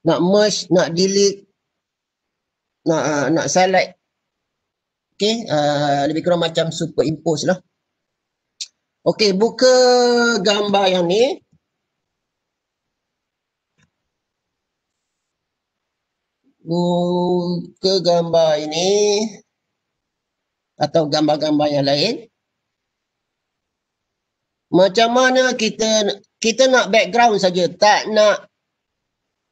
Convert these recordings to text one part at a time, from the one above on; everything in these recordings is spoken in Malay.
nak merge, nak delete, nak select. Okay, lebih kurang macam superimpose lah. Okay, buka gambar yang ni. Buka gambar ini atau gambar-gambar yang lain. Macam mana kita nak background saja, tak nak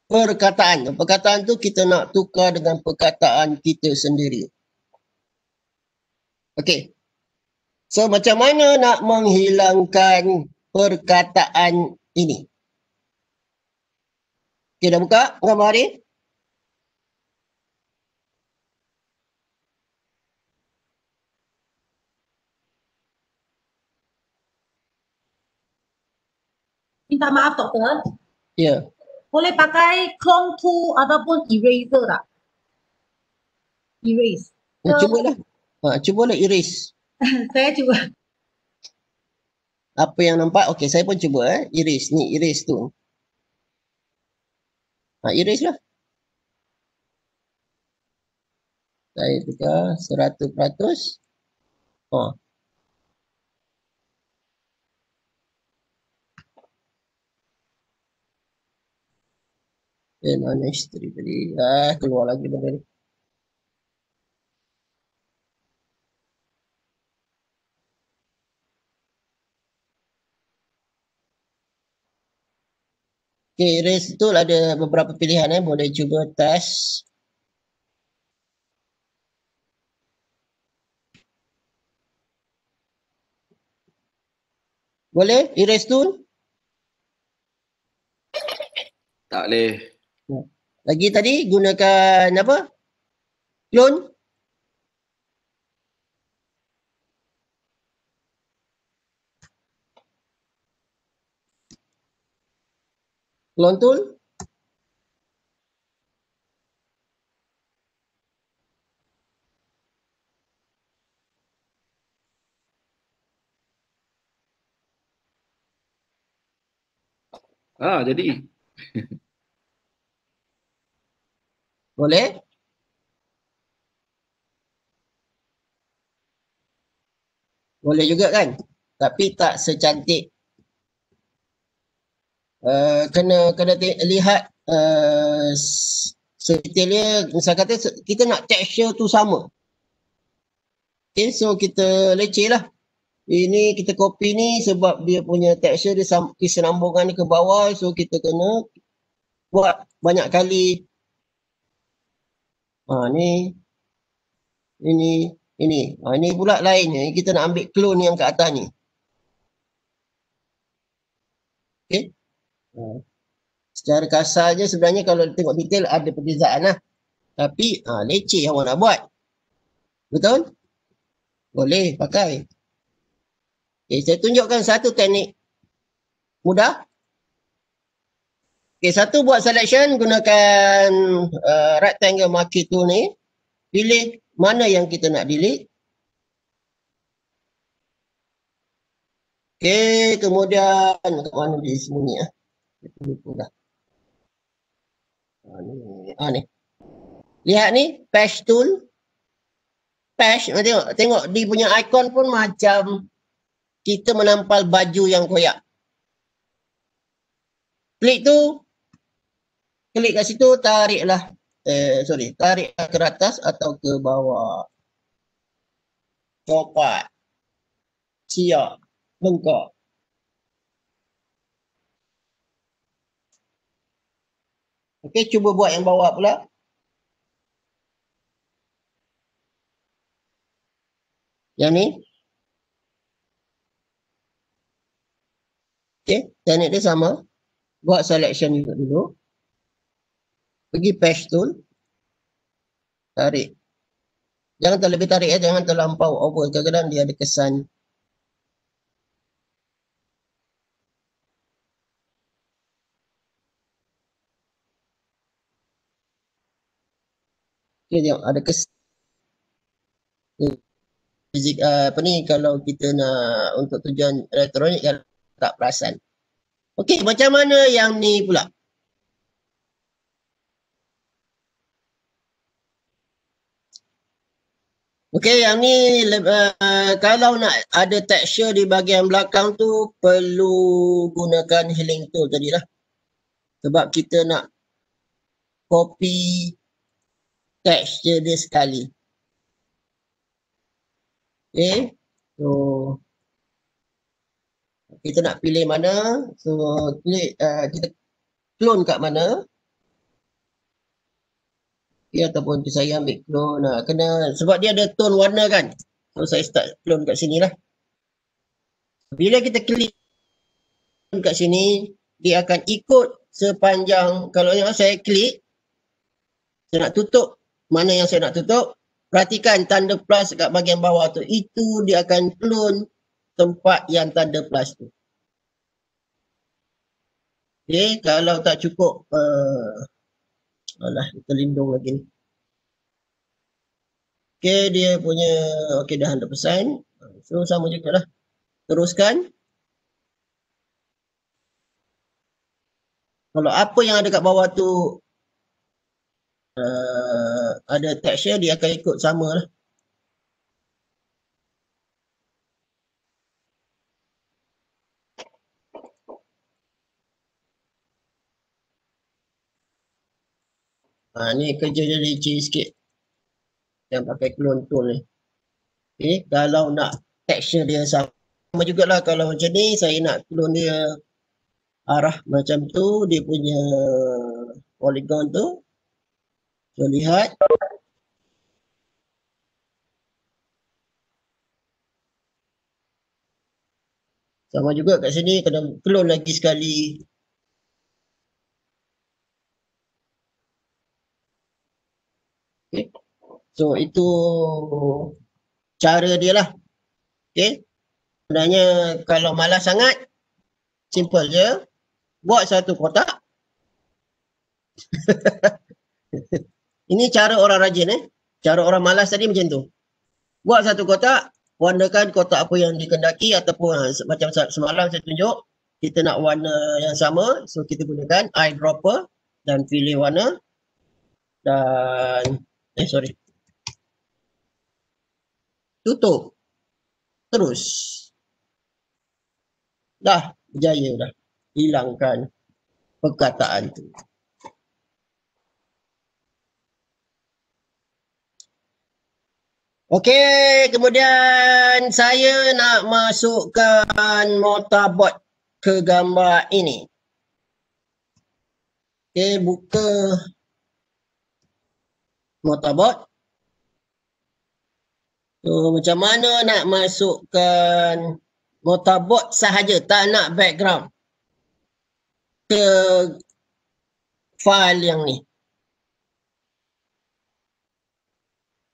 perkataan. Perkataan tu kita nak tukar dengan perkataan kita sendiri. Okey. So macam mana nak menghilangkan perkataan ini? Okey, dah buka gambar ni? Minta maaf doktor. Ya. Boleh pakai clone tool ataupun eraser tak? Erase. Cubalah. Cubalah erase. Saya cuba. Apa yang nampak? Okey, saya pun cuba erase. Ni erase tu. Erase lah. Saya tukar 100%. Non-history tadi. Keluar lagi benda ni. Okay, erase tu ada beberapa pilihan boleh cuba test. Boleh erase tool? Tak boleh. Lagi tadi gunakan apa? Clone? Clone tool? Jadi. Boleh? Boleh juga kan? Tapi tak secantik. Kena lihat sedetailnya. Misal kata kita nak texture tu sama. Okay, so kita leceh lah. Ini kita copy ni sebab dia punya texture dia kesinambungan ke bawah. So kita kena buat banyak kali. Ni. Ini pula lainnya. Kita nak ambil clone yang ke atas ni. Okay. Secara kasar je sebenarnya kalau tengok detail ada perbezaan lah. Tapi leceh awak nak buat. Betul? Boleh pakai. Okay, saya tunjukkan satu teknik mudah. Okay, satu buat selection gunakan rectangle marquee tool ni. Pilih mana yang kita nak delete. Okay, kemudian kat mana dia sembunyi lupa dah. Ni. Lihat ni, patch tool. Patch, tengok dia punya icon pun macam kita menampal baju yang koyak. Klik kat situ, tariklah. Tarik ke atas atau ke bawah. Copat. Siap. Bengkak. Okey, cuba buat yang bawah pula. Yang ni. Okey, teknik dia sama. Buat selection juga dulu. Pergi patch tool. Tarik. Jangan terlebih tarik jangan terlampau over. Kadang-kadang dia ada kesan. Okay, tengok ada kesan. Apa ni kalau kita nak untuk tujuan elektronik kan tak perasan. Okey, macam mana yang ni pula? Okey, yang ni kalau nak ada texture di bahagian belakang tu perlu gunakan healing tool tadi lah. Sebab kita nak copy texture dia sekali. Okey. So kita nak pilih mana. So klik kita clone kat mana. Okay, ataupun saya ambil clone. Kena sebab dia ada tone warna kan. So saya start clone kat sini lah. Bila kita klik kat sini, dia akan ikut sepanjang, kalau yang saya klik, saya nak tutup, mana yang saya nak tutup, perhatikan tanda plus kat bahagian bawah tu. Itu dia akan clone tempat yang tanda plus tu. Okay, kalau tak cukup, alah, terlindung lagi ni. Okay, dia punya, okay dah 100%. So, sama juga lah. Teruskan. Kalau apa yang ada kat bawah tu ada texture, dia akan ikut sama lah. Ni kerja dia licin sikit. Yang pakai clone tool ni. Okay, kalau nak texture dia sama jugalah. Kalau macam ni, saya nak clone dia arah macam tu, dia punya polygon tu. So, lihat. Sama juga kat sini, kena clone lagi sekali. Okay. So, itu cara dia lah. Okay. Sebenarnya kalau malas sangat, simple je. Buat satu kotak. Ini cara orang rajin Cara orang malas tadi macam tu. Buat satu kotak, warnakan kotak apa yang dikendaki ataupun macam semalam saya tunjuk, kita nak warna yang sama, so kita gunakan eyedropper dan pilih warna dan tutup. Terus. Dah berjaya dah. Hilangkan perkataan tu. Okey, kemudian saya nak masukkan mortarboard ke gambar ini. Okey, buka mortarboard. So, macam mana nak masukkan mortarboard sahaja, tak nak background ke file yang ni.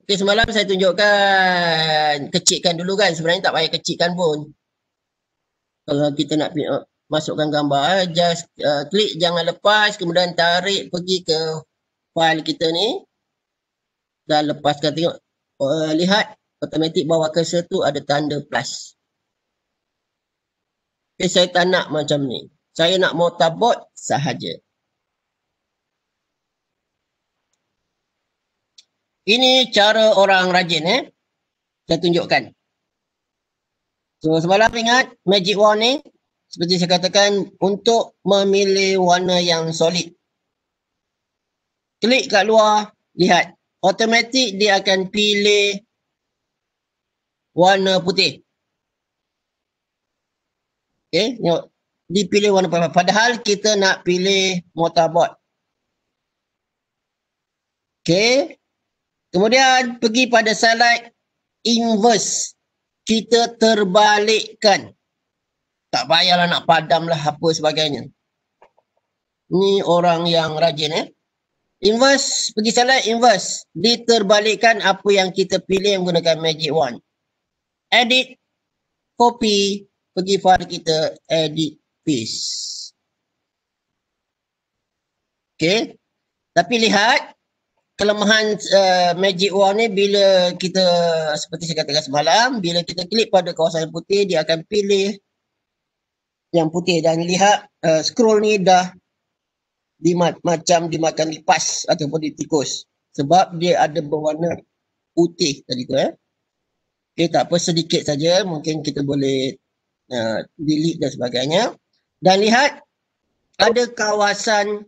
Okay, semalam saya tunjukkan kecilkan dulu kan. Sebenarnya tak payah kecilkan pun. Kalau kita nak masukkan gambar, just klik jangan lepas, kemudian tarik pergi ke file kita ni. Dan lepaskan, tengok. Lihat, automatik bawah cursor tu ada tanda plus. Okay, saya tak nak macam ni. Saya nak mortarboard sahaja. Ini cara orang rajin saya tunjukkan. So semalam ingat magic wand ni seperti saya katakan untuk memilih warna yang solid. Klik kat luar, lihat. Automatik dia akan pilih warna putih. Okay, tengok. Dipilih warna putih. Padahal kita nak pilih mortarboard. Okay. Kemudian pergi pada slide inverse. Kita terbalikkan. Tak payahlah nak padam lah apa sebagainya. Ni orang yang rajin Inverse, pergi slide inverse. Diterbalikkan apa yang kita pilih menggunakan magic wand. Edit, copy, pergi file kita, edit, paste. Okay. Tapi lihat. Kelemahan magic wand ni bila kita, seperti saya katakan semalam, bila kita klik pada kawasan putih, dia akan pilih yang putih. Dan lihat scroll ni dah macam dimakan lipas ataupun ditikus. Sebab dia ada berwarna putih tadi tu Okey, tak apa, sedikit saja. Mungkin kita boleh delete dan sebagainya. Dan lihat, ada kawasan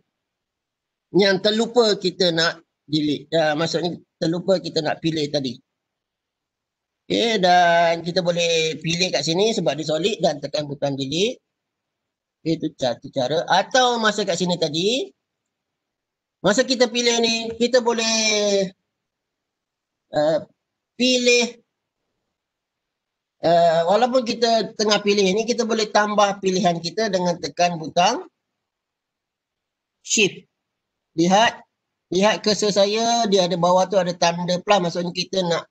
yang terlupa kita nak delete. Maksudnya terlupa kita nak pilih tadi. Okey, dan kita boleh pilih kat sini sebab dia solid dan tekan butang delete. Okay, itu satu cara. Atau masa kat sini tadi, masa kita pilih ni, kita boleh pilih, walaupun kita tengah pilih ni, kita boleh tambah pilihan kita dengan tekan butang shift. Lihat cursor saya, dia ada bawah tu ada tanda plus, maksudnya kita nak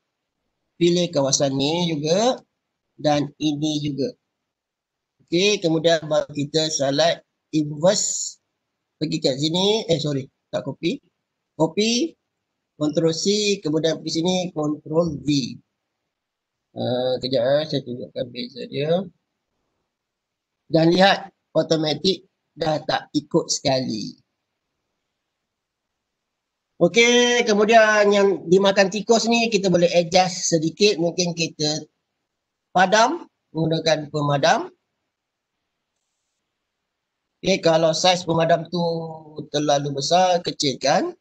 pilih kawasan ni juga dan ini juga. Okey, kemudian baru kita select inverse, pergi kat sini, tak copy. Copy, Ctrl C, kemudian pergi sini, Ctrl V. Kejap saya tunjukkan beza dia. Dan lihat, automatik dah tak ikut sekali. Okey, kemudian yang dimakan tikus ni kita boleh adjust sedikit. Mungkin kita padam, menggunakan pemadam. Okey, kalau saiz pemadam tu terlalu besar, kecilkan.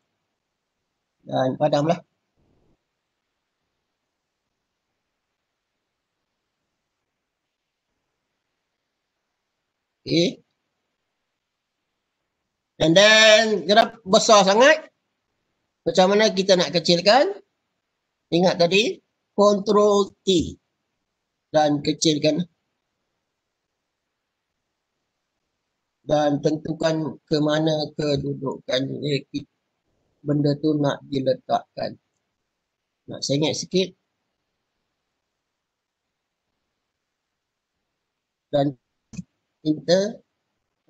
Dan padamlah. Okey. And then, kenapa besar sangat? Macam mana kita nak kecilkan? Ingat tadi, Ctrl T dan kecilkan. Dan tentukan ke mana kedudukan benda tu nak diletakkan. Nak sengit sikit. Dan enter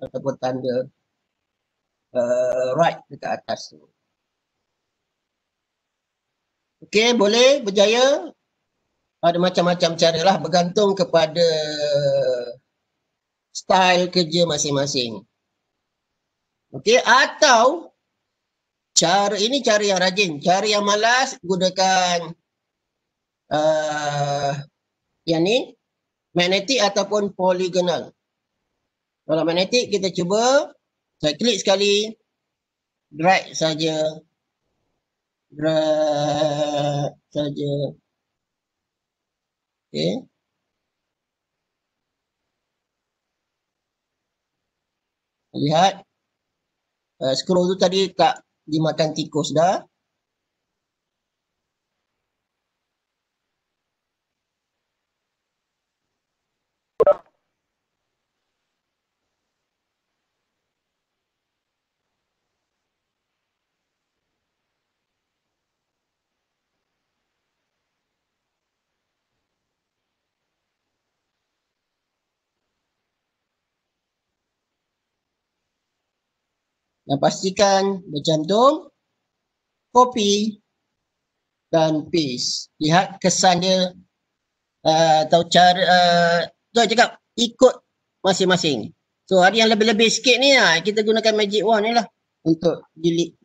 ataupun tanda right dekat atas tu. Okey, boleh berjaya. Ada macam-macam cara lah, bergantung kepada style kerja masing-masing. Okey, atau ini cara yang rajin. Cara yang malas, gunakan yang ni, magnetic ataupun polygonal. Kalau magnetic, kita cuba, saya klik sekali, drag saja. Drag saja. Okey. Lihat. Scroll tu tadi tak dimakan tikus dah. Dan pastikan bercantum, copy dan paste. Lihat kesan dia atau cara, tu cakap ikut masing-masing. So ada yang lebih-lebih sikit ni kita gunakan magic wand ni lah untuk delete.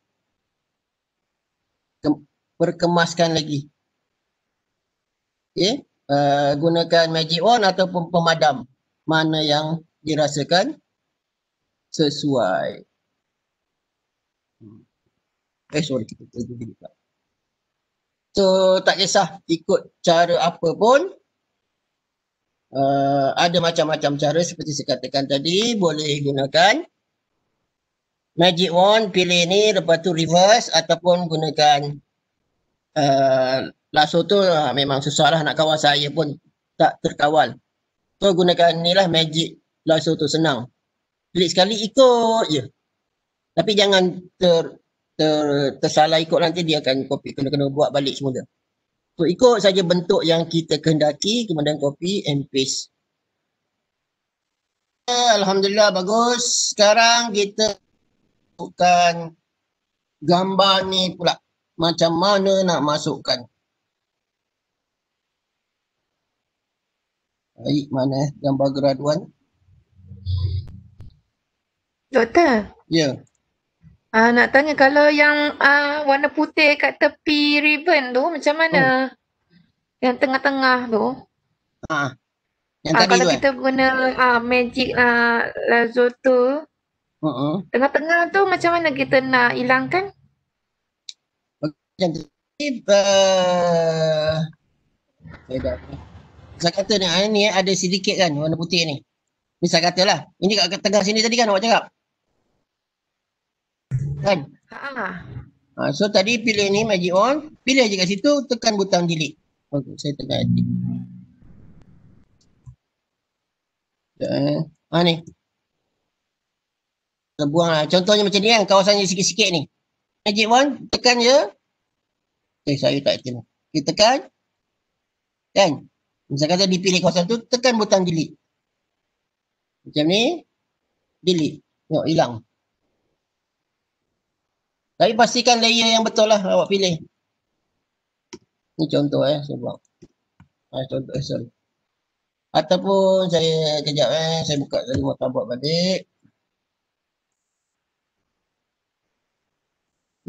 Perkemaskan lagi. Okay. Gunakan magic wand ataupun pemadam. Mana yang dirasakan sesuai. So tak kisah ikut cara apa pun. Ada macam-macam cara seperti saya katakan tadi. Boleh gunakan magic wand, pilih ni, lepas tu reverse ataupun gunakan lasso tu memang susah lah nak kawal, saya pun tak terkawal. So gunakan ni lah magic lasso tu, senang. Klik sekali ikut je. Tapi jangan tersalah ikut, nanti dia akan copy, kena buat balik semula. So ikut saja bentuk yang kita kehendaki, kemudian copy and paste. Alhamdulillah bagus. Sekarang kita masukkan gambar ni pula. Macam mana nak masukkan? Baik, mana gambar graduan? Doktor? Ya. Nak tanya kalau yang warna putih kat tepi ribbon tu macam mana? Yang tengah-tengah tu. Ha. Yang tadi Kalau tu kita guna magic lazo tu, tengah-tengah tu macam mana kita nak hilangkan? Macam tu. Saya dah. Saya kata ni ada sedikit kan warna putih ni. Misal katalah. Ini kat tengah sini tadi kan awak cakap. Kan? So tadi pilih ni magic on. Pilih je kat situ. Tekan butang delete. Okay, saya tekan delete. Ni. Kita buang lah. Contohnya macam ni kan. Kawasannya sikit-sikit ni. Magic on. Tekan je. Saya tak tengok. Kita tekan. Kan? Misal kata dipilih kawasan tu. Tekan butang delete. Macam ni. Delete. Tengok hilang. Tapi pastikan layer yang betul lah awak pilih. Ni contoh saya buat. Contoh sorry. Ataupun saya kejap saya buka dari motherboard balik.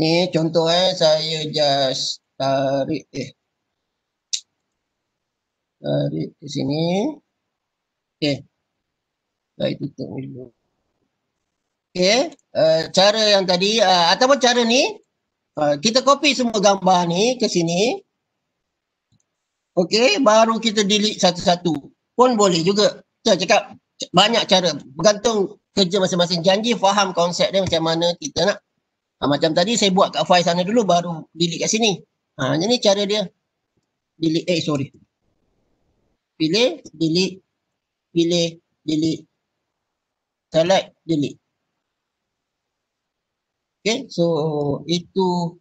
Ni contoh saya just tarik tarik ke sini. Okey. Saya tutup ni dulu. Okey, cara yang tadi ataupun cara ni kita copy semua gambar ni ke sini. Okey, baru kita delete satu-satu. Pun boleh juga. Saya cakap banyak cara. Bergantung kerja masing-masing. Janji faham konsep dia macam mana kita nak. Macam tadi saya buat kat file sana dulu baru delete kat sini. Ini cara dia. Delete, sorry. Pilih, delete. Pilih, delete. Select, delete. Okay, so itu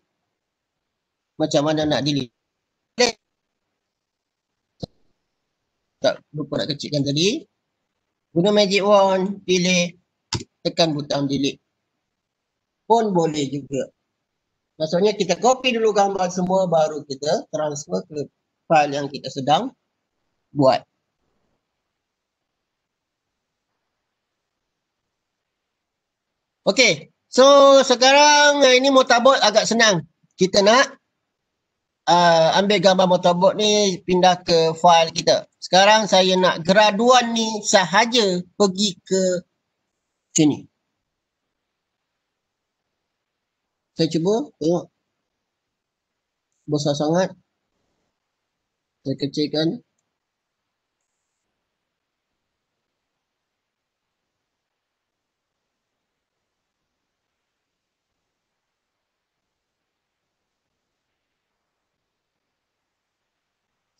macam mana nak delete. Tak lupa nak kecilkan tadi. Guna magic wand, pilih, tekan butang delete. Pun boleh juga. Maksudnya kita copy dulu gambar semua baru kita transfer ke file yang kita sedang buat. Okey. So sekarang ini motherboard agak senang. Kita nak ambil gambar motherboard ni pindah ke file kita. Sekarang saya nak graduan ni sahaja pergi ke sini. Saya cuba tengok. Besar sangat. Saya kecilkan.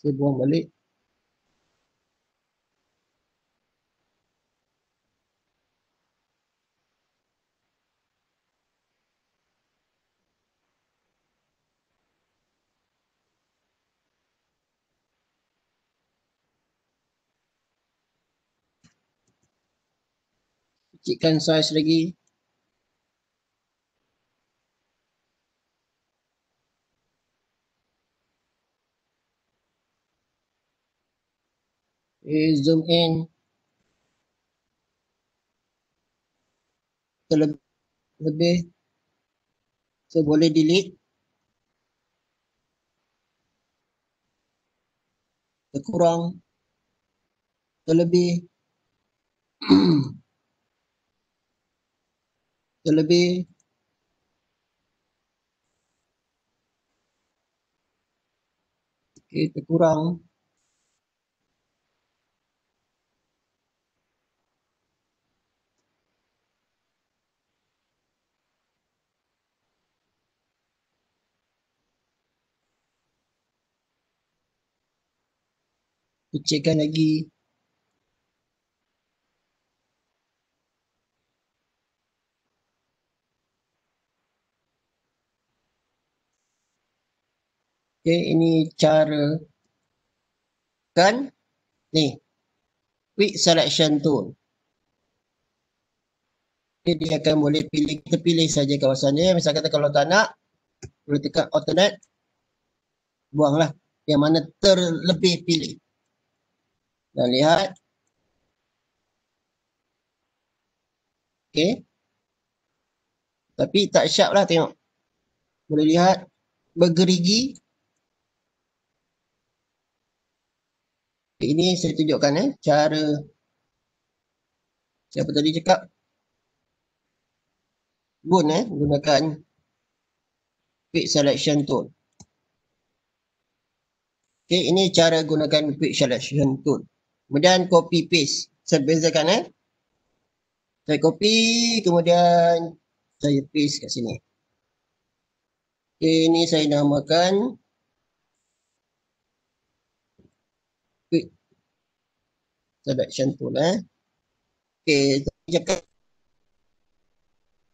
Saya buang balik. Kecilkan size lagi. Zoom in. Lebih. So boleh delete. Kurang. Terlebih. Terlebih. Okey, terkurang. Kecilkan lagi. Okey, ini cara kan ni quick selection tool. Okay, dia akan boleh pilih, kita pilih saja kawasan dia. Misal kata kalau tak nak, boleh tekan alternate, buanglah yang mana terlebih pilih. Dan lihat. Okey. Tapi tak sharp lah tengok. Boleh lihat bergerigi. Ini saya tunjukkan cara siapa tadi cakap gunakan quick selection tool. Okay, ini cara gunakan quick selection tool. Kemudian copy paste. Saya bezakan saya copy kemudian saya paste kat sini. Okay, ini saya namakan quick selection tool. Okay, saya cakap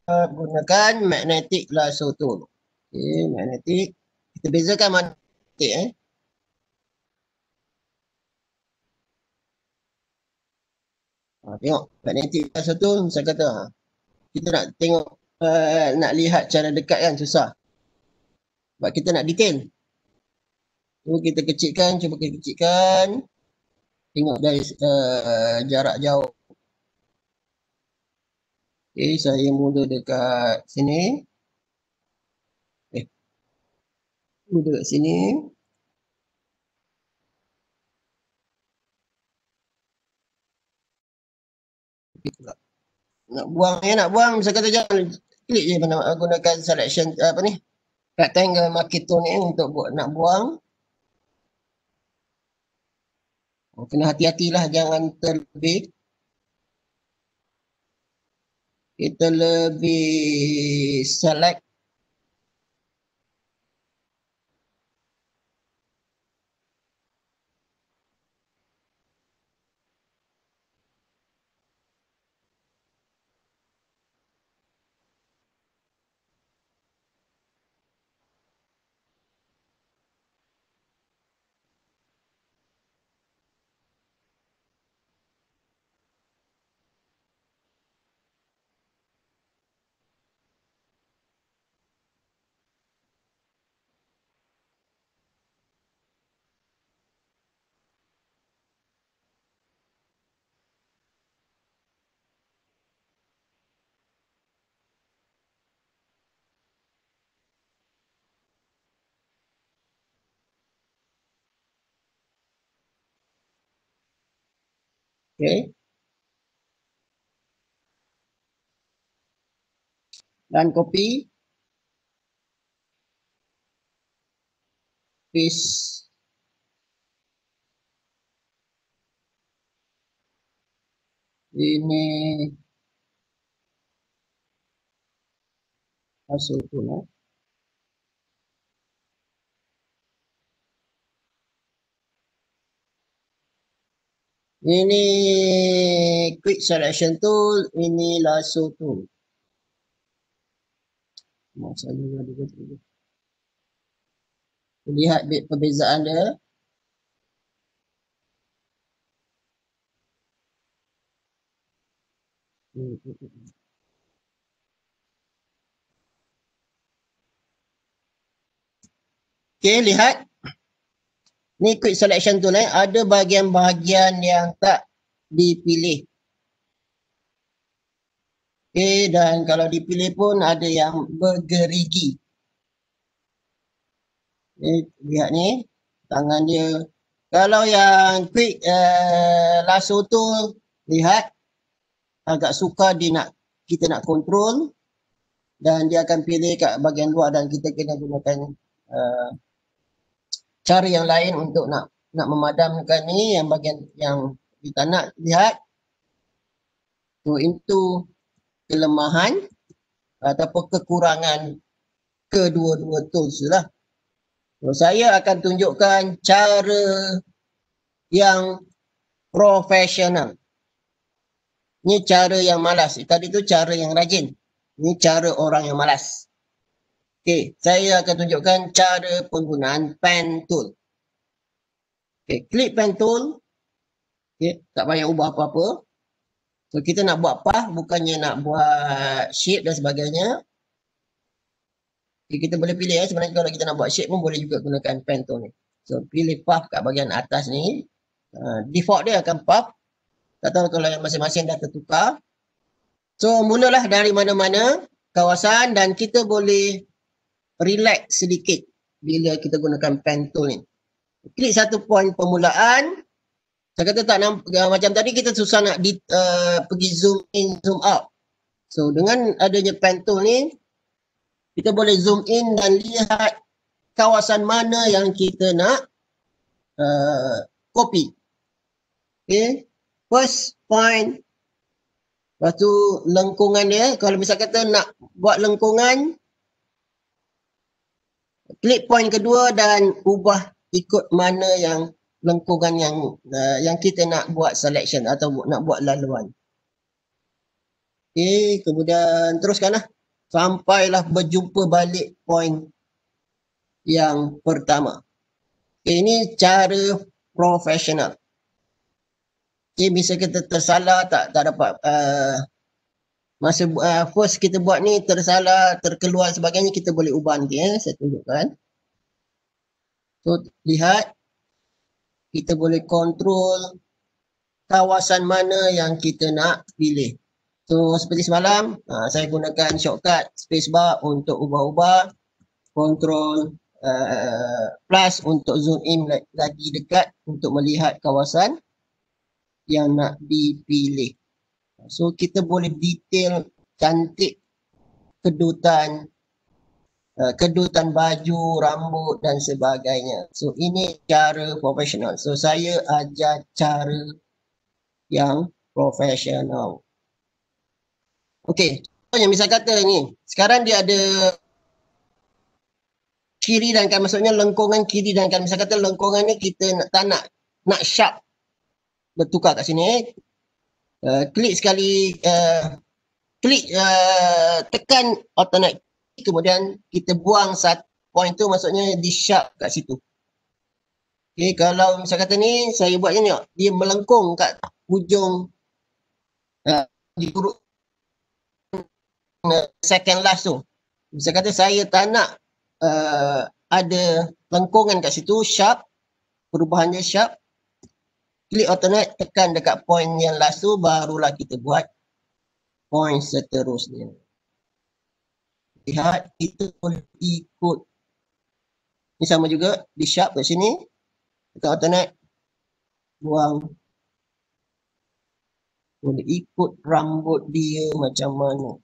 gunakan magnetic lasso tool. Okay, magnetic. Kita bezakan magnetic tengok magnetic lasso tool, saya kata kita nak tengok nak lihat cara dekat kan susah. Sebab kita nak detail. So kita kecilkan, cuba kita kecilkan. Tengok dari jarak jauh. Okay, saya mula dekat sini. Mula dekat sini. Nak buang, saya kata jangan klik je gunakan selection rectangle marquee tool ni untuk nak buang. Kena hati-hatilah jangan terlebih. Kita lebih select. Okay. Dan copy. Paste. Ini masuk pula. Ini quick selection tool, ini lasso tool. Maksudnya lihat perbezaan dia. Okay, lihat. Ni quick selection tool ada bahagian-bahagian yang tak dipilih. Okay, dan kalau dipilih pun ada yang bergerigi. Okay, lihat ni tangan dia. Kalau yang quick lasso tool, lihat agak sukar kita nak control dan dia akan pilih kat bahagian luar dan kita kena gunakan cara yang lain untuk nak memadamkan ni yang bahagian yang kita nak lihat. So itu kelemahan ataupun kekurangan kedua-dua tools lah. So saya akan tunjukkan cara yang profesional. Ni cara yang malas. Tadi tu cara yang rajin. Ni cara orang yang malas. Okay, saya akan tunjukkan cara penggunaan pen tool. Okay, klik pen tool. Okay, tak payah ubah apa-apa. So, kita nak buat path, bukannya nak buat shape dan sebagainya. Okay, kita boleh pilih sebenarnya kalau kita nak buat shape pun boleh juga gunakan pen tool ni. So, pilih path kat bahagian atas ni. Default dia akan path. Tak tahu kalau yang masing-masing dah tertukar. So, mulalah dari mana-mana kawasan dan kita boleh relax sedikit bila kita gunakan pen tool ni. Klik satu poin permulaan. Saya kata tak nampak, macam tadi kita susah nak pergi zoom in, zoom out. So dengan adanya pen tool ni, kita boleh zoom in dan lihat kawasan mana yang kita nak copy. Okay. First point. Lepas tu lengkungan dia. Kalau misal kata nak buat lengkungan, klik point kedua dan ubah ikut mana yang lengkungan yang kita nak buat selection atau nak buat laluan. Okay, kemudian teruskanlah sampailah berjumpa balik point yang pertama. Okay, ini cara profesional. Okay, bisa kita tersalah, tak dapat masa first kita buat ni tersalah, terkeluar sebagainya, kita boleh ubah nanti. Saya tunjukkan. So, lihat. Kita boleh kontrol kawasan mana yang kita nak pilih. So, seperti semalam, saya gunakan shortcut spacebar untuk ubah-ubah. Kontrol plus untuk zoom in lagi dekat untuk melihat kawasan yang nak dipilih. So, kita boleh detail cantik kedutan baju, rambut dan sebagainya. So, ini cara profesional. So, saya ajar cara yang profesional. Okey, contohnya misal kata ni, sekarang dia ada kiri dan kanan, maksudnya lengkungan kiri dan kanan. Misal kata lengkungan ni kita tak nak sharp bertukar kat sini. Klik sekali, tekan alternate. Kemudian kita buang satu point tu, maksudnya di sharp kat situ. Okay, kalau misal kata ni, saya buat ni, dia melengkung kat hujung di huruf second last tu. Misal kata saya tak nak ada lengkungan kat situ, sharp, perubahan dia sharp. Klik alternate, tekan dekat point yang last tu, barulah kita buat point seterusnya. Lihat, kita boleh ikut. Ini sama juga, di sharp kat sini. Tekan alternate, buang. Boleh ikut rambut dia macam mana.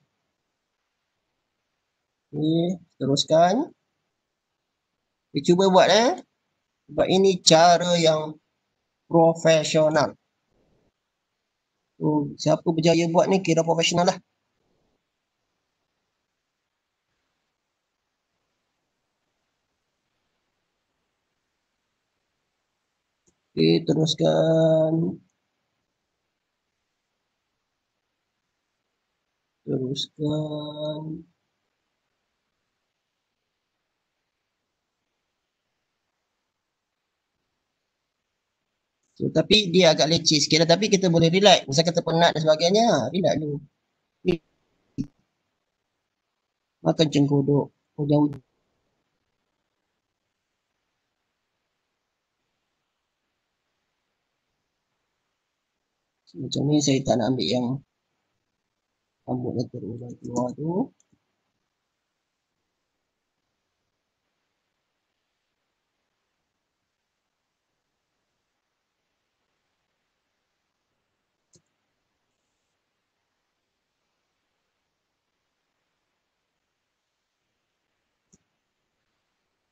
Okay, teruskan. Kita cuba buat sebab ini cara yang profesional. So, siapa berjaya buat ni kira profesional lah. Okay, teruskan. So, tapi dia agak leceh sikit lah. Tapi kita boleh relax. Misal kata penat dan sebagainya, relax dulu. Makan cengkodok. Jauh. Macam ni saya tak nak ambil yang rambutnya terurai keluar tu.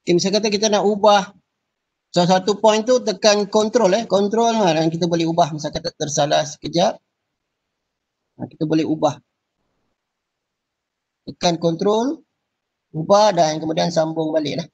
Okay, misal kata kita nak ubah salah satu point tu, tekan control control dan kita boleh ubah. Misal kata tersalah sekejap, kita boleh ubah. Tekan control, ubah dan kemudian sambung balik lah.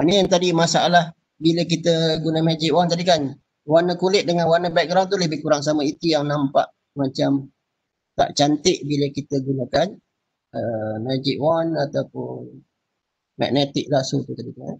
Ni yang tadi masalah bila kita guna magic wand tadi kan. Warna kulit dengan warna background tu lebih kurang sama. Itu yang nampak macam tak cantik bila kita gunakan magic wand ataupun magnetic lasso tu tadi kan.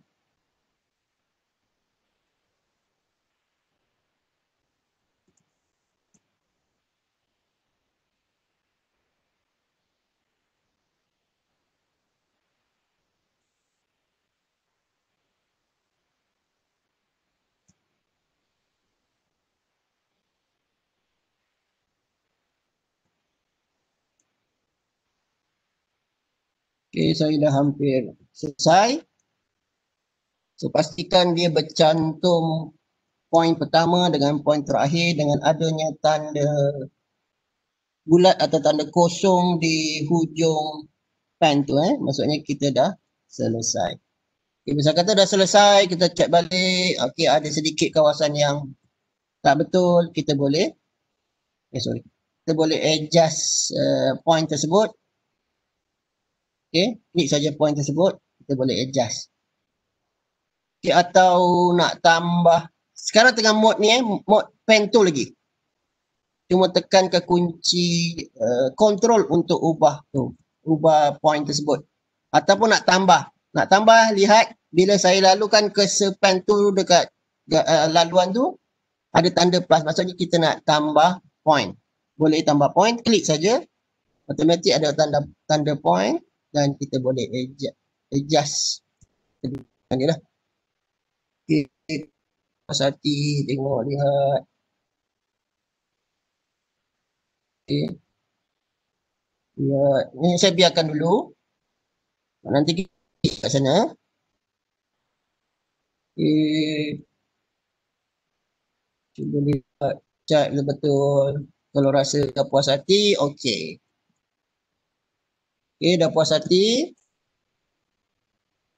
Okey, saya dah hampir selesai. So, pastikan dia bercantum poin pertama dengan poin terakhir dengan adanya tanda bulat atau tanda kosong di hujung pen tu. Maksudnya kita dah selesai. Okay, misal kata dah selesai, kita check balik. Okey, ada sedikit kawasan yang tak betul, kita boleh kita boleh adjust point tersebut. Okey, klik saja point tersebut, kita boleh adjust. Okay, atau nak tambah, sekarang tengah mode ni mode pen tool lagi. Cuma tekan ke kunci control untuk ubah point tersebut. Ataupun nak tambah, lihat bila saya lalukan cursor pen tu dekat laluan tu, ada tanda plus, maksudnya kita nak tambah point. Boleh tambah point, klik saja, automatik ada tanda point dan kita boleh adjust. Dia lah. Okay. Hati, tengok, lihat. Okay. Lihat. Ni saya biarkan dulu. Nanti kita kat sana. Okay. Cuba lihat. Cek betul. Kalau rasa dah puas hati, okey. Okay, dah puas hati.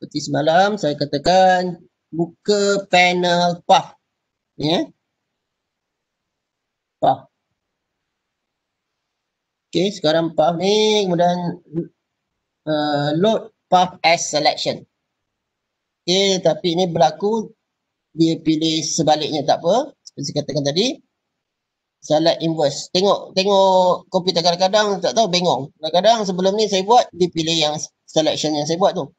Seperti semalam saya katakan, buka panel path. Ni path. Okay, sekarang path ni, kemudian load path as selection. Okay, tapi ini berlaku, dia pilih sebaliknya, tak apa. Seperti saya katakan tadi, select inverse. Tengok komputer kadang-kadang tak tahu, bengong. Kadang-kadang sebelum ni saya buat, dia pilih yang selection yang saya buat tu.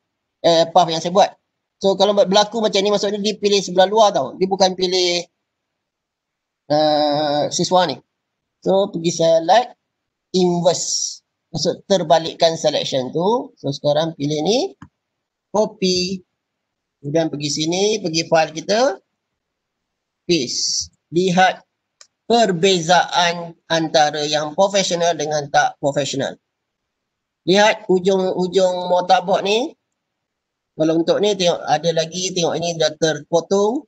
Path yang saya buat. So kalau berlaku macam ni, maksudnya dia pilih sebelah luar tau. Dia bukan pilih siswa ni. So pergi select inverse. Maksud terbalikkan selection tu. So sekarang pilih ni. Copy. Kemudian pergi sini. Pergi file kita. Paste. Lihat perbezaan antara yang profesional dengan tak profesional. Lihat ujung mortabak ni. Kalau untuk ni tengok ada lagi. Tengok ini dah terpotong.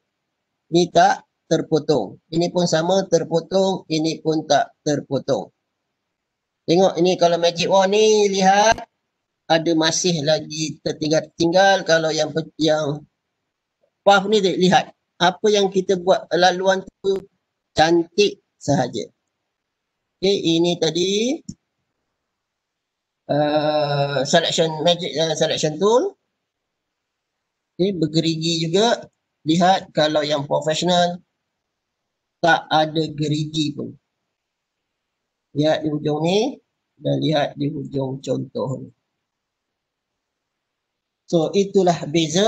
Ni tak terpotong. Ini pun sama terpotong. Ini pun tak terpotong. Tengok ini kalau magic wand ni lihat ada masih lagi tertinggal. Kalau yang path ni lihat apa yang kita buat laluan tu cantik sahaja. Okay, ini tadi magic selection tool. Okay, bergerigi juga. Lihat kalau yang profesional tak ada gerigi pun. Lihat di hujung ni dan lihat di hujung contoh ni. So itulah beza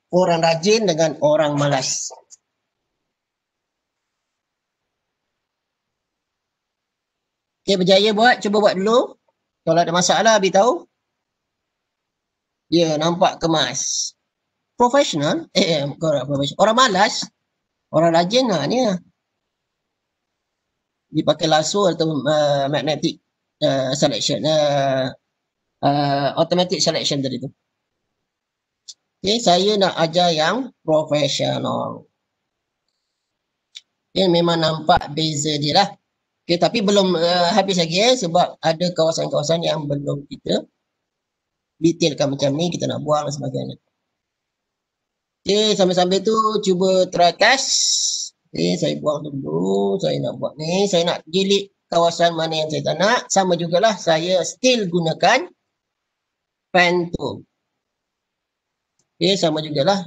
orang rajin dengan orang malas. Okay, berjaya buat, cuba buat dulu. Kalau ada masalah beritahu. Ya, nampak kemas. Profesional? Bukan profesional. Orang malas, orang rajin lah ni lah. Dipakai lasso atau magnetic selection, automatic selection tadi tu. Okay, saya nak ajar yang profesional. Okay, memang nampak beza dia lah. Okay, tapi belum habis lagi sebab ada kawasan-kawasan yang belum kita detailkan macam ni, kita nak buang dan sebagainya. Okay, sambil-sambil tu cuba try test. Okay, saya buang dulu. Saya nak buat ni. Saya nak delete kawasan mana yang saya tak nak. Sama jugalah saya still gunakan pen tool. Okay, sama jugalah.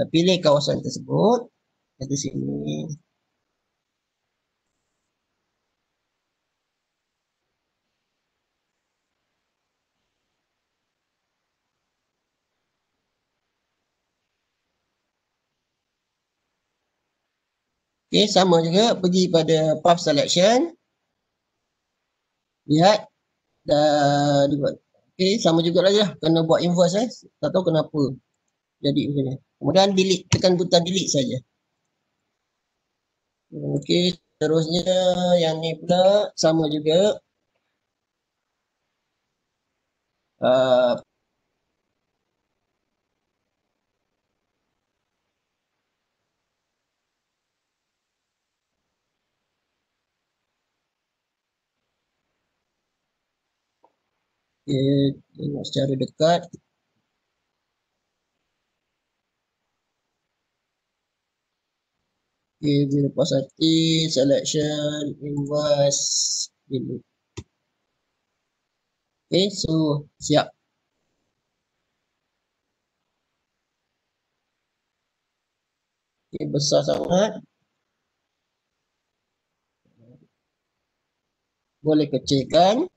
Pilih kawasan tersebut. Dari sini. Okay, sama juga. Pergi pada path selection. Lihat. Dah dibuat. Okay, sama juga lah. Kena buat inverse. Tak tahu kenapa jadi macam ni. Kemudian delete. Tekan butang delete saja. Okay, terusnya yang ni pula sama juga. uh, okay, tengok secara dekat. Okay, bila puas hati, selection, inverse, delete. Okay, so siap. Okay, besar sangat. Boleh kecilkan.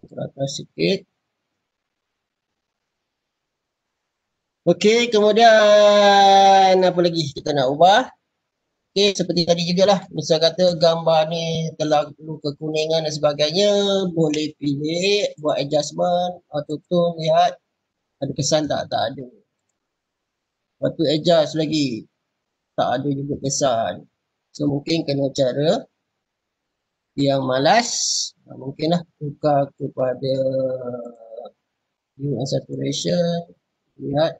Teratas sikit. Okey, kemudian apa lagi kita nak ubah? Okey, seperti tadi jugalah. Misal kata gambar ni terlalu kekuningan dan sebagainya, boleh pilih, buat adjustment, auto tune, lihat ada kesan tak? Tak ada. Lepas tu adjust lagi. Tak ada juga kesan. So mungkin kena cara yang malas, mungkinlah tukar kepada hue and saturation, lihat.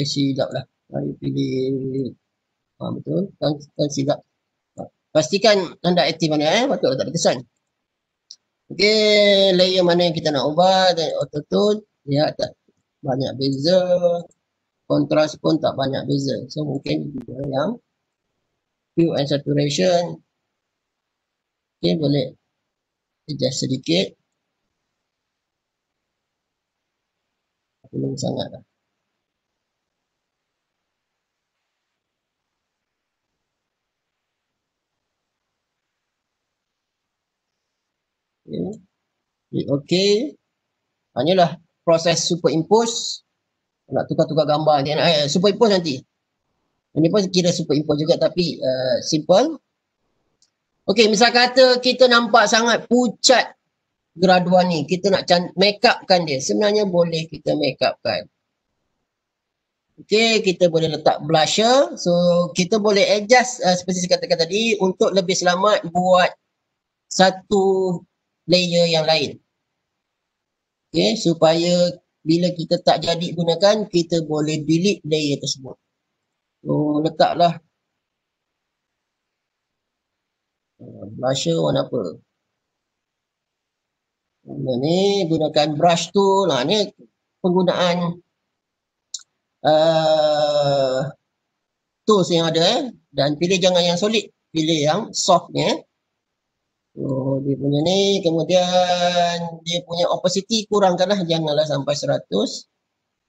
Silap lah. Mari pilih. Betul. Kan silap. Pastikan anda aktif mana patut tak ada kesan. Okey, layer mana yang kita nak ubah dan auto tune, lihat tak banyak beza. Kontras pun tak banyak beza. So mungkin juga yang hue and saturation. Okey, boleh adjust sedikit. Belum sangat lah. Okey. Inilah proses superimpose. Nak tukar-tukar gambar nanti. Superimpose nanti. Ini pun kira superimpose juga tapi simple. Okey, misal kata kita nampak sangat pucat graduan ni. Kita nak make upkan dia. Sebenarnya boleh kita make upkan. Okey, kita boleh letak blusher. So, kita boleh adjust seperti saya katakan tadi untuk lebih selamat buat satu layer yang lain. Okey, supaya bila kita tak jadi gunakan, kita boleh delete layer tersebut. So, letaklah blusher warna apa? Ni gunakan brush tool. Ni penggunaan tools yang ada dan pilih jangan yang solid, pilih yang soft ni. So, dia punya ni, kemudian dia punya opacity kurangkanlah, janganlah sampai 100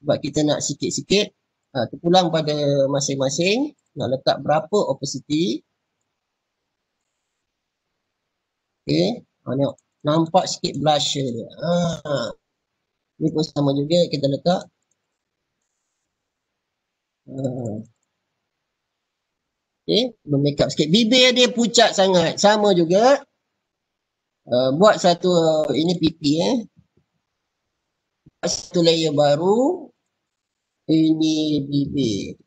sebab kita nak sikit-sikit. Terpulang pada masing-masing nak letak berapa opacity. Okey, nampak sikit blusher dia. Ni pun sama juga kita letak. Okey, bermakeup sikit. Bibir dia pucat sangat. Sama juga. Buat satu, ini pipi buat satu layer baru. Ini bibir.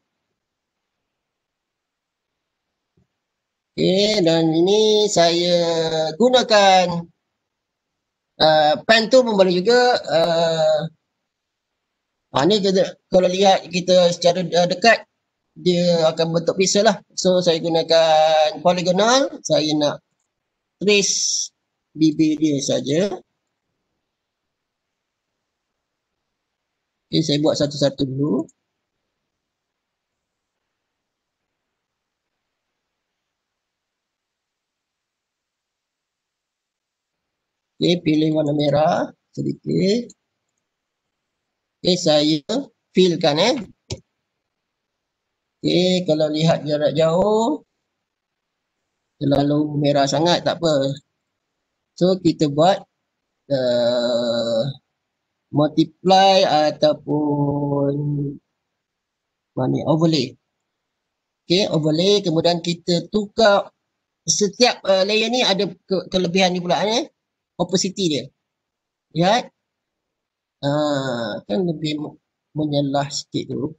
Okey, dan ini saya gunakan pen tu pun boleh juga. Ni kita, kalau lihat kita secara dekat, dia akan bentuk pixel lah. So, saya gunakan polygonal. Saya nak trace bibir dia saja. Okay, saya buat satu-satu dulu. Okay, pilih warna merah sedikit. Okay, saya fillkan Okay, kalau lihat jarak jauh, terlalu merah sangat, tak apa. So, kita buat multiply ataupun overlay. Okay, overlay. Kemudian kita tukar setiap layer ni ada kelebihan ni pula opacity dia. Lihat. Kan lebih menyelah sikit tu.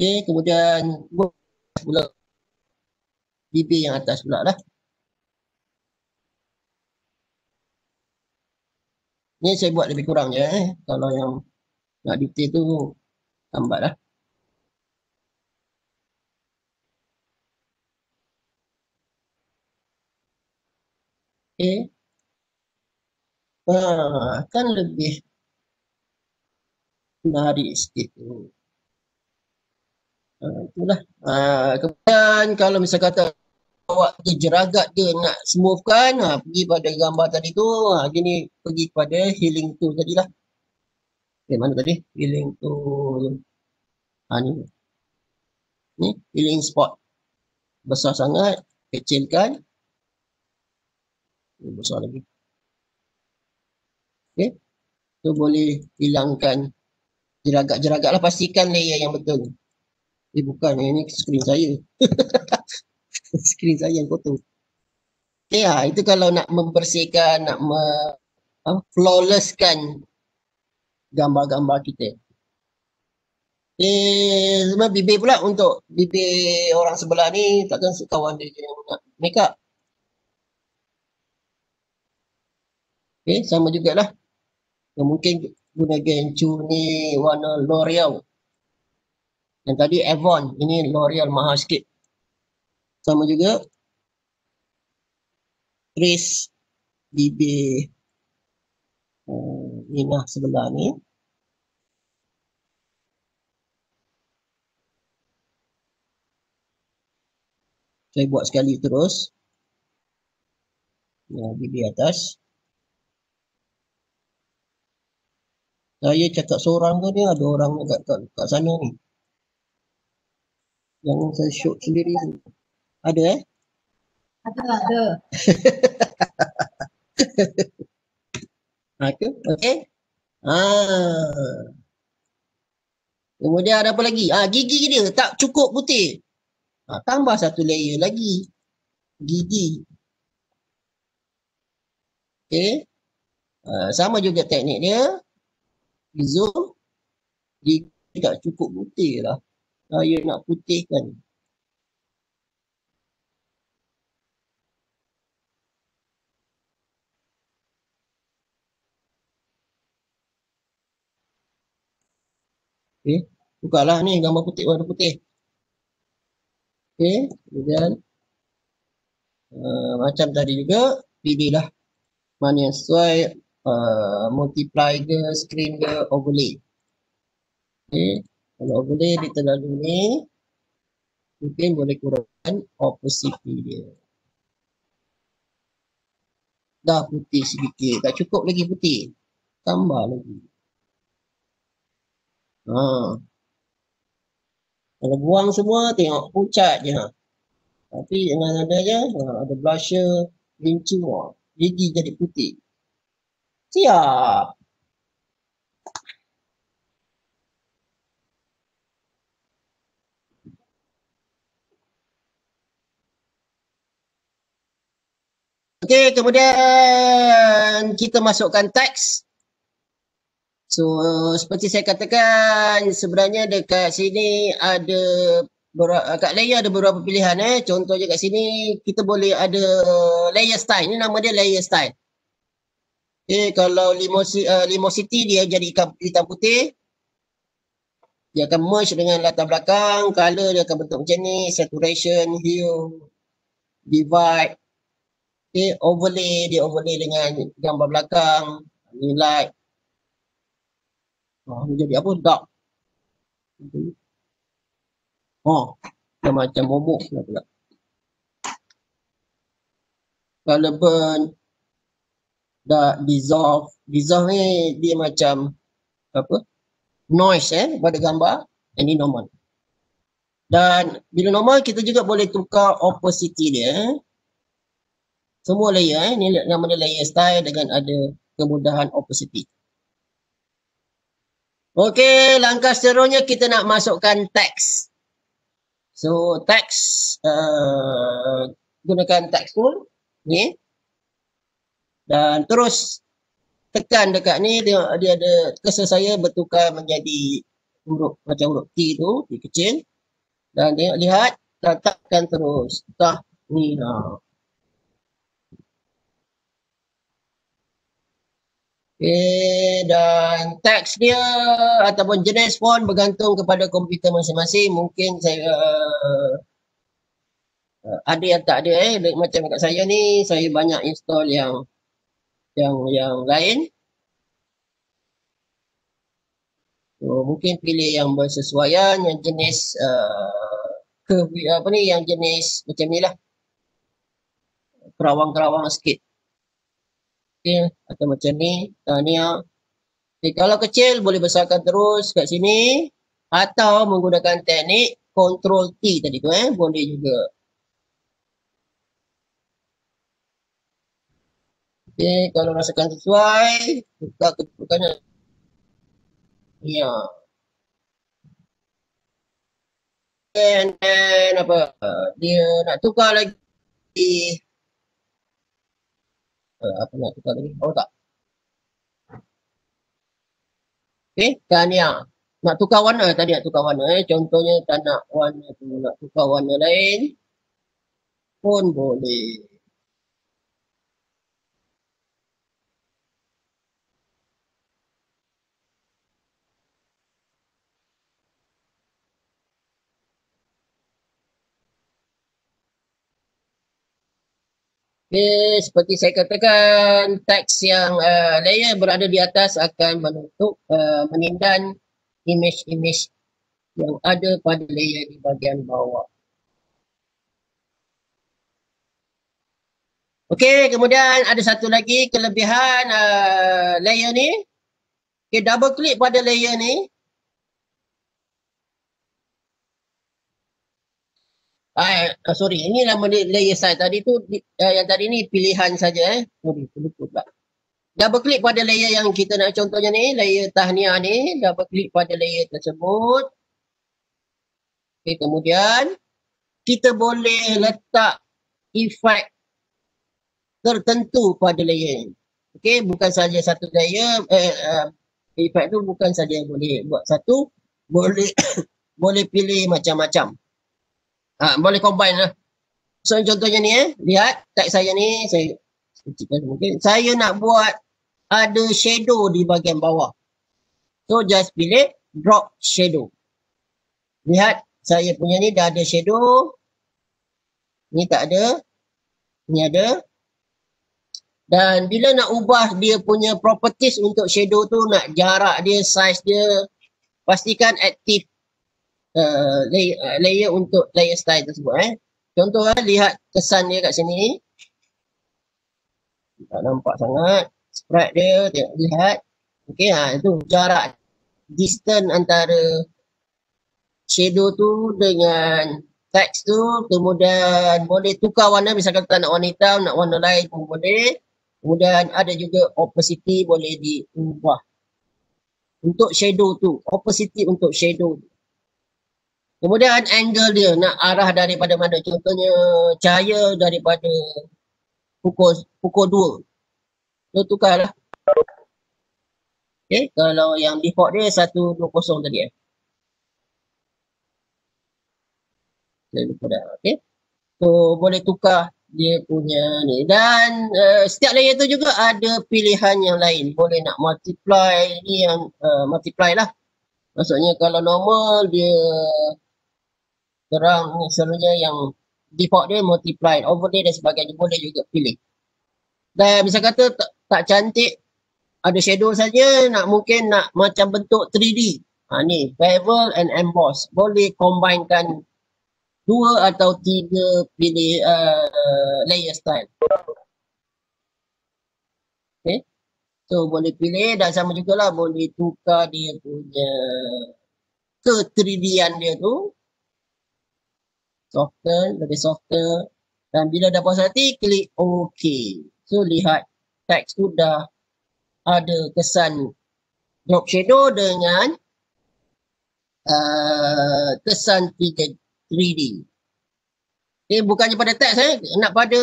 Okay, kemudian pula. bibir yang atas pula lah. Ni saya buat lebih kurang je. Kalau yang nak detail tu lambat lah. Okay. Kan lebih menarik sikit tu. Itulah. Kemudian kalau misal kata awak tu jeragat dia nak smoothkan, pergi pada gambar tadi tu, gini pergi kepada healing tool tadilah. Okay, mana tadi? Healing tool. Ni. Ni healing spot. Besar sangat, kecilkan. Besar lagi. Okay. Tu boleh hilangkan jeragat-jeragat lah. Pastikan layer yang betul. Bukan, ini skrin saya. Skrin saya yang kotor. Okay, itu kalau nak membersihkan, nak flawlesskan gambar-gambar kita. Sebenarnya bibir pula, untuk bibir orang sebelah ni, takkan kawan dia yang nak make up. Okay, sama jugalah. Mungkin guna Gencu ni warna L'Oreal. Yang tadi Avon, ini L'Oreal mahal sikit. Sama juga trace bibir Nina sebelah ni. Saya buat sekali terus. Bibir atas. Saya cakap seorang ke ni, ada orang kat sana ni. Jangan saya shoot sendiri. Ada Ada. Okay. Kemudian ada apa lagi? Gigi dia tak cukup putih. Tambah satu layer lagi. Gigi. Okay. Sama juga teknik dia. Zoom. Gigi tak cukup putih lah. Saya nak putihkan. Okay. Bukalah ni gambar putih, warna putih. Okay. Kemudian macam tadi juga, pilihlah mana yang sesuai, multiply ke, screen ke, overlay. Okay. Kalau overlay dia terlalu ni, mungkin boleh kurangkan opacity dia. Dah putih sedikit, tak cukup lagi putih. Tambah lagi. Kalau buang semua, tengok pucat je. Tapi dengan adanya, ada blusher, rinci, gigi jadi putih. Siap. Okey, kemudian kita masukkan teks. So, seperti saya katakan, sebenarnya dekat sini ada kat layer ada beberapa pilihan. Contohnya kat sini kita boleh ada layer style. Ini nama dia layer style. Okay, kalau Limosity dia jadi hitam putih. Dia akan merge dengan latar belakang. Color dia akan bentuk macam ni. Saturation, hue, divide. Okay, overlay dia overlay dengan gambar belakang. Ni light. Dia jadi apa? Dark. Dia macam bobok pula. Color burn. Dah dissolve. Dissolve ni dia macam apa? Noise pada gambar. Ini normal. Dan bila normal kita juga boleh tukar opacity dia. Semua layer ni nama dia layer style dengan ada kemudahan opacity. Okey, langkah seterusnya kita nak masukkan teks. So teks gunakan teks tool ni. Dan terus tekan dekat ni, tengok dia ada cursor saya bertukar menjadi huruf macam huruf T tu, T kecil. Dan tengok lihat letakkan terus. Tahniah. Okay, dan teks dia ataupun jenis font bergantung kepada komputer masing-masing. Mungkin saya ada yang tak ada macam kat saya ni, saya banyak install yang lain. So, mungkin pilih yang bersesuaian, yang jenis yang jenis macam ni lah. Kerawang-kerawang sikit. Okay, atau macam ni, tahniah. Okay, kalau kecil boleh besarkan terus kat sini atau menggunakan teknik Ctrl T tadi tu boleh juga. Okay, kalau rasakan sesuai, buka kedudukannya. Ya. And then apa? Dia nak tukar lagi. Apa nak tukar lagi? Oh tak. Okay, tahniah. Nak tukar warna tadi, nak tukar warna contohnya tak nak warna tu, nak tukar warna lain pun boleh. Okay, seperti saya katakan, teks yang layer berada di atas akan menutup, menindan image-image yang ada pada layer di bahagian bawah. Okey, kemudian ada satu lagi kelebihan layer ni. Okay, double klik pada layer ni. Sorry, ini nama layer size tadi tu, yang tadi ni pilihan saja Sorry, lupa pula. Double klik pada layer yang kita nak contohnya ni, layer tahniah ni, double klik pada layer tersebut. Okay, kemudian kita boleh letak efek tertentu pada layer ni. Okay, bukan saja satu layer, efek tu bukan saja boleh buat satu, boleh boleh pilih macam-macam. Boleh combine lah. So contohnya ni lihat teks saya ni, saya kecilkan mungkin. Saya nak buat ada shadow di bahagian bawah. So just pilih drop shadow. Lihat saya punya ni dah ada shadow. Ni tak ada. Ni ada. Dan bila nak ubah dia punya properties untuk shadow tu, nak jarak dia, size dia, pastikan aktif layer untuk layer style tersebut Contoh lihat kesan dia kat sini. Tak nampak sangat. Sprite dia, tengok, lihat. Okey, itu jarak distance antara shadow tu dengan teks tu. Kemudian boleh tukar warna, misalkan tak nak warna hitam, nak warna lain pun boleh. Kemudian ada juga opacity boleh diubah. Untuk shadow tu, opacity untuk shadow tu. Kemudian angle dia nak arah daripada mana. Contohnya cahaya daripada pukul 2. So tukarlah. Okay, kalau yang default dia 120 tadi Saya lupa dah. Okay. So boleh tukar dia punya ni. Dan setiap layer tu juga ada pilihan yang lain. Boleh nak multiply, ni yang multiply lah. Maksudnya kalau normal dia terang ni, selalunya yang default dia multiply, overlay dan sebagainya boleh juga pilih. Dan bisa kata tak cantik, ada shadow saja, mungkin nak macam bentuk 3D. Ni bevel and emboss, boleh combinekan 2 atau 3 pilih layer style. Okay. So boleh pilih dan sama jugalah boleh tukar dia punya ke 3D-an dia tu. Soften, lebih softer. Dan bila dah puas hati, klik OK. So lihat teks tu dah ada kesan drop shadow dengan kesan 3D. Okay, bukannya pada teks nak pada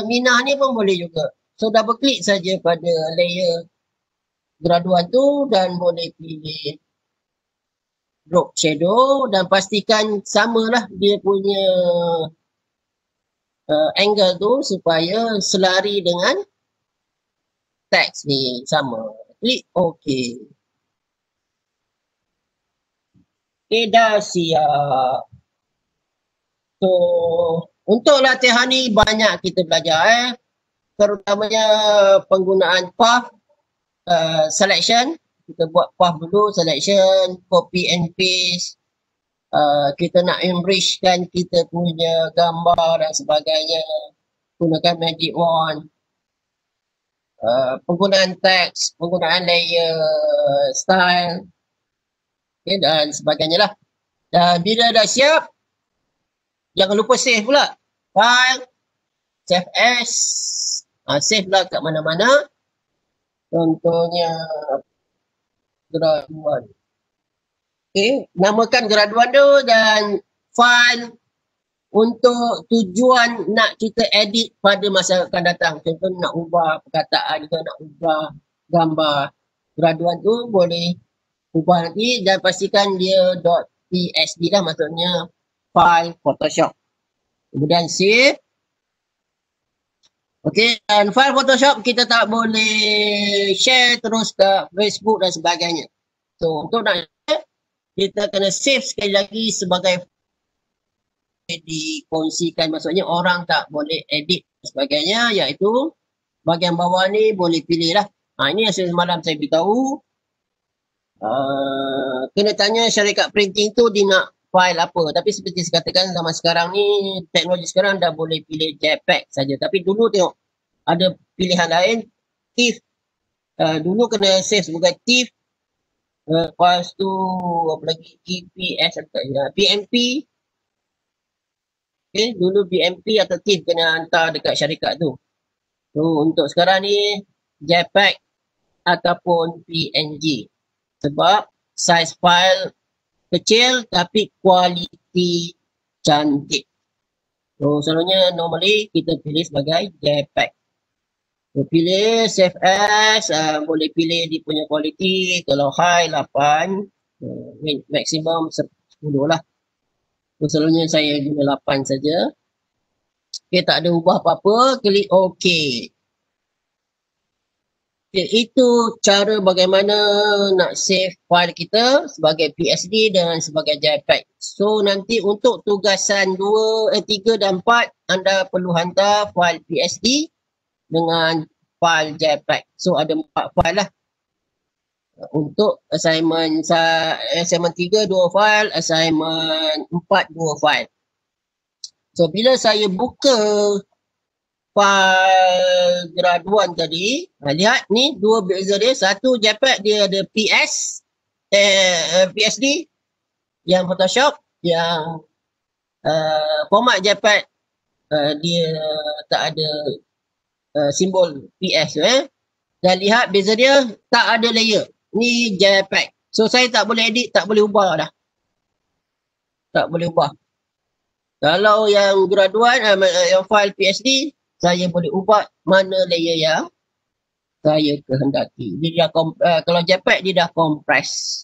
minah ni pun boleh juga. So double klik saja pada layer graduan tu dan boleh pilih drop shadow dan pastikan samalah dia punya angle tu supaya selari dengan teks ni sama. Klik OK. Okay, dah siap. So, untuk latihan ni banyak kita belajar terutamanya penggunaan path selection. Kita buat path dulu, selection, copy and paste. Kita nak enrichkan kita punya gambar dan sebagainya. Gunakan magic wand. Penggunaan teks, penggunaan layer, style, okay, dan sebagainya lah. Dan bila dah siap, jangan lupa save pula. File, save as, save lah kat mana-mana. Contohnya graduan. Okay, namakan graduan tu dan file untuk tujuan nak kita edit pada masa akan datang. Contoh nak ubah perkataan ke, nak ubah gambar. Graduan tu boleh ubah nanti dan pastikan dia .psd lah, maksudnya file Photoshop. Kemudian save. Okey, dan file Photoshop kita tak boleh share terus ke Facebook dan sebagainya. So untuk nak share, kita kena save sekali lagi sebagai dikongsikan, maksudnya orang tak boleh edit dan sebagainya, iaitu bahagian bawah ni boleh pilih lah. Ini yang semalam saya beritahu. Kena tanya syarikat printing tu dia nak file apa. Tapi seperti saya katakan zaman sekarang ni, teknologi sekarang dah boleh pilih JPEG saja. Tapi dulu tengok ada pilihan lain, TIFF. Dulu kena save sebagai TIFF. Lepas tu apa lagi, EPS, PMP. Okay, dulu BMP atau TIFF kena hantar dekat syarikat tu. So untuk sekarang ni JPEG ataupun PNG. Sebab size file kecil tapi kualiti cantik. So selalunya normally kita pilih sebagai JPEG. So pilih save as, boleh pilih dia punya kualiti. Kalau high 8, maksimum 10 lah. So, selalunya saya guna 8 saja. Okay, tak ada ubah apa-apa, klik OK. Okay, itu cara bagaimana nak save file kita sebagai PSD dan sebagai JPEG. So nanti untuk tugasan 3 dan 4, anda perlu hantar file PSD dengan file JPEG. So ada 4 file lah. Untuk assignment 3 2 file, assignment 4 2 file. So bila saya buka file graduan tadi, lihat ni dua beza dia. Satu JPEG dia ada PSD, yang Photoshop, yang format JPEG dia tak ada simbol PS Dan lihat beza dia, tak ada layer. Ni JPEG. So saya tak boleh edit, tak boleh ubah dah. Tak boleh ubah. Kalau yang graduan, yang file PSD, saya boleh ubah mana layer yang saya kehendaki. Dia dah kalau JPEG dia dah compress.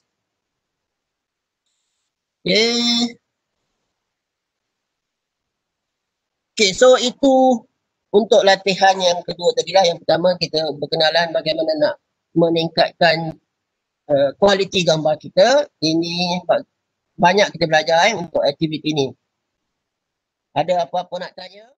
Okay, so itu untuk latihan yang kedua tadi lah. Yang pertama kita berkenalan bagaimana nak meningkatkan kualiti gambar kita. Ini banyak kita belajar untuk aktiviti ini. Ada apa-apa nak tanya?